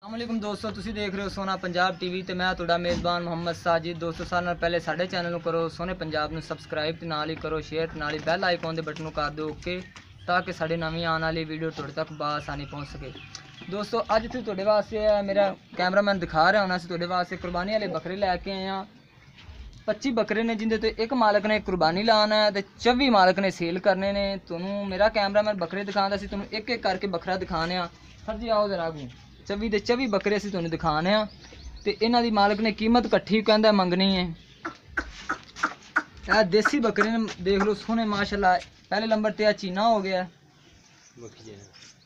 अस्सलामुअलैकुम दोस्तों, तुसी देख रहे हो सोना पंजाब टीवी ते मैं तुहाडा मेज़बान मोहम्मद साजिद। दोस्तों सारे नाल पहले साडे चैनल नूं करो सोने पंजाब नूं सबसक्राइब ते नाल ही करो शेयर ते नाल ही बैल आइकॉन दे बटन नूं कर दो ओके, ताकि साडी नवीं आने वाली वीडियो तुहाडे तक बआसानी पहुंच सके। दोस्तों अज इत्थे तुहाडे वास्ते मेरा कैमरामैन दिखा रहा होना, असीं तुहाडे वास्ते कुर्बानी वाले बकरे लैके आए हां। 25 बकरे ने जिंदे तो एक मालक ने कुर्बानी लाना है, तो 24 मालक ने सेल करने ने। तुहानूं मेरा कैमरामैन बकरे दिखांदा सी, तुहानूं एक एक करके बकरा दिखाने आ। सर जी आओ जरा अगू 24 ਦੇ 24 बकरे ਅਸੀਂ ਤੁਹਾਨੂੰ ਦਿਖਾਣੇ ਆ ਤੇ ਇਹਨਾਂ ਦੀ ਮਾਲਕ ਨੇ ਕੀਮਤ ਇਕੱਠੀ ਕਹਿੰਦਾ ਮੰਗਣੀ ਹੈ। ਇਹ ਦੇਸੀ ਬੱਕਰੇ ਨੇ, ਦੇਖ ਲਓ ਸੋਹਣੇ ਮਾਸ਼ਾਅੱਲਾ। ਪਹਿਲੇ ਨੰਬਰ ਤੇ ਆ ਚੀਨਾ ਹੋ ਗਿਆ,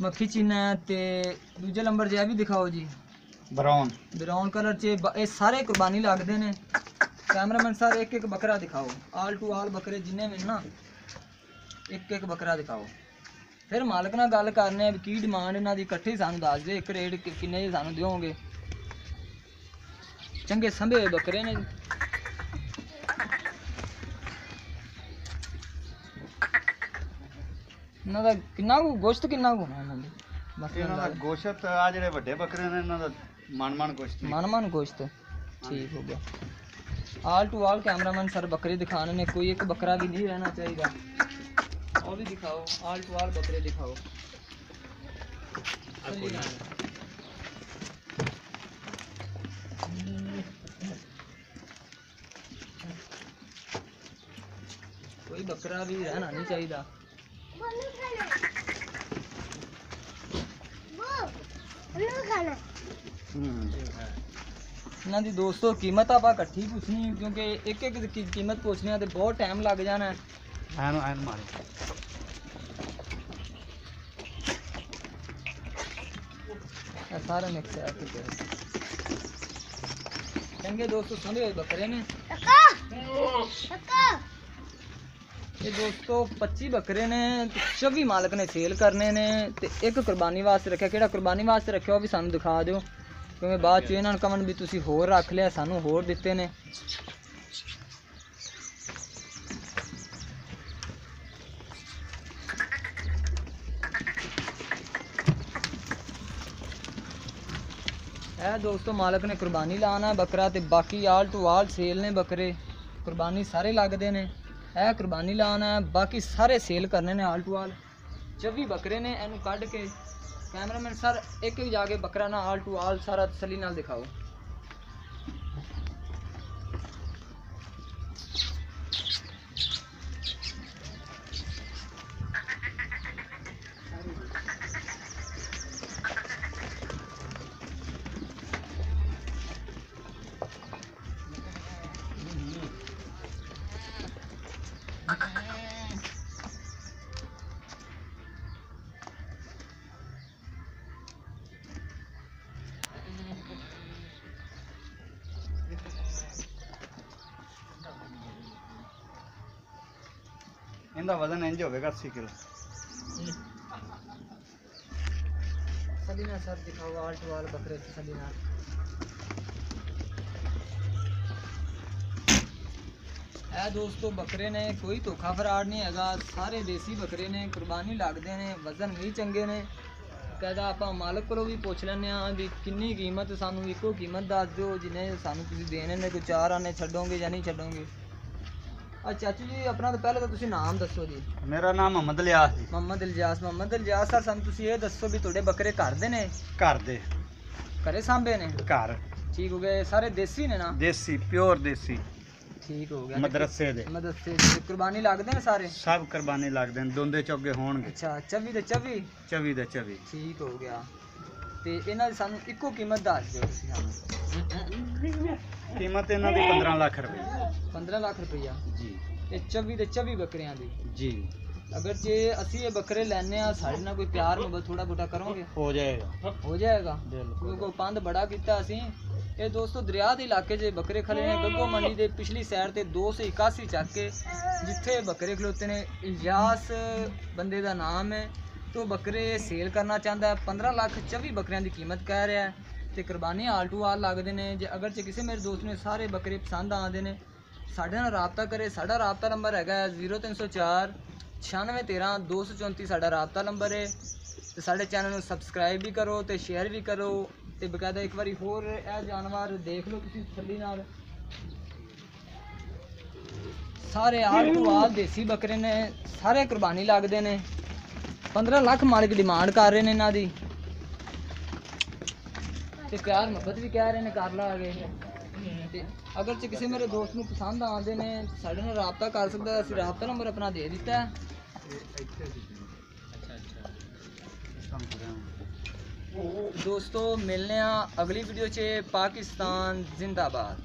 ਮੱਖੀ ਚੀਨਾ ਹੈ, ਤੇ ਦੂਜੇ ਨੰਬਰ 'ਤੇ ਇਹ ਵੀ ਦਿਖਾਓ ਜੀ ਬਰਾਊਨ ਕਲਰ 'ਚ। ਇਹ ਸਾਰੇ ਕੁਰਬਾਨੀ ਲੱਗਦੇ ਨੇ। ਕੈਮਰਾਮੈਨ ਸਰ ਇੱਕ ਇੱਕ ਬੱਕਰਾ ਦਿਖਾਓ, ਆਲ ਟੂ ਆਲ ਬੱਕਰੇ ਜਿੰਨੇ ਵੀ ਨਾ, ਇੱਕ ਇੱਕ ਬੱਕਰਾ ਦਿਖਾਓ। फिर मालिक नाल गल करने की डिमांड इन्हां दी इकट्ठी सानूं दस दे, एक रेट किन्ने दी सानूं दिओगे। चंगे संभे हुए बकरे ने। इन्हां दा किन्ना कु गोश्त किन्ना कु होना इन्हां दी? बस इन्हां दा गोश्त आ जेहड़े वड्डे बकरे ने इन्हां दा मन गोश्त गोश्त ठीक हो गया। आल टू आल कैमरामैन सर बकरे दिखाने ने, कोई एक बकरा भी नहीं रहना चाहिए। और भी दिखाओ, आल टू आल बकरे दिखाओ। कोई बकरा भी रहना नहीं चाहिए। इन्हां दी दोस्तों कीमत आप इकट्ठी पूछनी, क्योंकि एक एक की कीमत पूछने तो बहुत टाइम लग जाना है। सारे मिक्स है चंगे दोस्तों, समझे हुए बकरे ने। ये दोस्तों 25 बकरे ने, 24 मालक ने सेल करने ने, ते एक कुर्बानी वास्ते रखा। केड़ा कुर्बानी वास्ते रखा भी सानू दिखा दिओ, क्योंकि बाद च इन्हां नूं कमन भी तुसीं होर रख लिया, सानू होर दित्ते ने। दोस्तों मालक ने कुर्बानी लाना है बकरा, ते बाकी आल टू आल सेल ने बकरे। कुर्बानी सारे लगते ने, यह कुर्बानी लाना है, बाकी सारे सेल करने ने आल टू आल। 24 बकरे ने, इनू कढ़ के कैमरामैन सर एक एक जाके बकरा ना आल टू आल सारा तसली नाल दिखाओ। इनका वजन इंज होगा 80 किलो। सलीना सर दिखाओ आल टू आल बकरे सलीना। है दोस्तों बकरे ने, कोई धोखा फराड नहीं हैगा, सारे देसी बकरे ने, कुर्बानी लगते हैं, वजन भी चंगे ने। कहता आप मालक को भी पूछ लें भी किन्नी कीमत, सानू इको कीमत दस दो जिन्हें सानू तुसीं देने ने। कोई 4 आने छड्डोगे या नहीं छड्डोगे? चाचू जी अपना तो पहले तो तुसीं नाम दसो जी। मेरा नाम मोहम्मद इलियास जी। मोहम्मद इलियास सर, सानू तुसीं ये दसो भी तुहाडे बकरे घर दे ने? घर दे, घरे सांभे ने? घर। ठीक हो गए, सारे देसी ने ना? देसी, प्योर देसी। ठीक हो गया। मदरसे दे कुर्बानी लगदे ने सारे? सब कुर्बानी लगदे ने, दोंदे चौगे होणगे। अच्छा 24 दे 24? 24 दे 24। ठीक हो गया। ते इन्हां दी सानू इको कीमत दस दिओ तुसीं सानू। कीमत इन्हां दी 15 लाख रुपए। 15 लाख रुपया जी। ते 24 दे 24 बकरियां दी जी। अगर जे असी ये बकरे लैने आ, साढ़े नाल कोई प्यार मोहब्बत थोड़ा बोटा करोगे? हो जाएगा क्योंकि कोई पंद बड़ा कीता असी। ये दोस्तों दरिया के इलाके च बकरे खले ने, गग्गो मंडी के पिछली साइड ते 281 चक के जिथे बकरे खलोते ने। इलियास बंदे का नाम है, तो बकरे सेल करना चाहता है। 15 लाख 24 बकरियां की कीमत कह रहा है, तो कुर्बानी आल टू आल लगते हैं। जे अगर जे किसी मेरे दोस्त ने सारे बकरे पसंद आते हैं, साढ़े नाल राबता करे। साढ़ा राबता नंबर है 0304 9613 234 साढ़ा राबता नंबर है। तो साढ़े चैनल को सबसक्राइब भी करो, तो शेयर भी करो। ਤੇ ਬਕਾਇਦਾ ਇੱਕ ਵਾਰੀ ਹੋਰ ਇਹ ਜਾਨਵਰ ਦੇਖ ਲਓ ਤੁਸੀਂ ਤਸੱਲੀ ਨਾਲ। ਸਾਰੇ ਆਲ ਟੂ ਆਲ ਦੇਸੀ ਬੱਕਰੇ ਨੇ, ਸਾਰੇ ਕੁਰਬਾਨੀ ਲੱਗਦੇ ਨੇ। 15 ਲੱਖ ਮਾਲਕ ਡਿਮਾਂਡ ਕਰ ਰਹੇ ਨੇ ਇਹਨਾਂ ਦੀ, ਤੇ ਪਿਆਰ ਮੁਹੱਬਤ ਵੀ ਕਹਿ ਰਹੇ ਨੇ ਕਰ ਲਾਂਗੇ। ਤੇ ਅਗਰ ਜੇ ਕਿਸੇ ਮੇਰੇ ਦੋਸਤ ਨੂੰ ਪਸੰਦ ਆਉਂਦੇ ਨੇ ਸਾਡੇ ਨਾਲ ਰਾਬਤਾ ਕਰ ਸਕਦਾ, ਅਸੀਂ ਰਾਬਤਾ ਨੰਬਰ ਆਪਣਾ ਦੇ ਦਿੱਤਾ ਹੈ। ਦੋਸਤੋ ਮਿਲਨੇ ਆ ਅਗਲੀ ਵੀਡੀਓ 'ਚ। ਪਾਕਿਸਤਾਨ ਜ਼ਿੰਦਾਬਾਦ।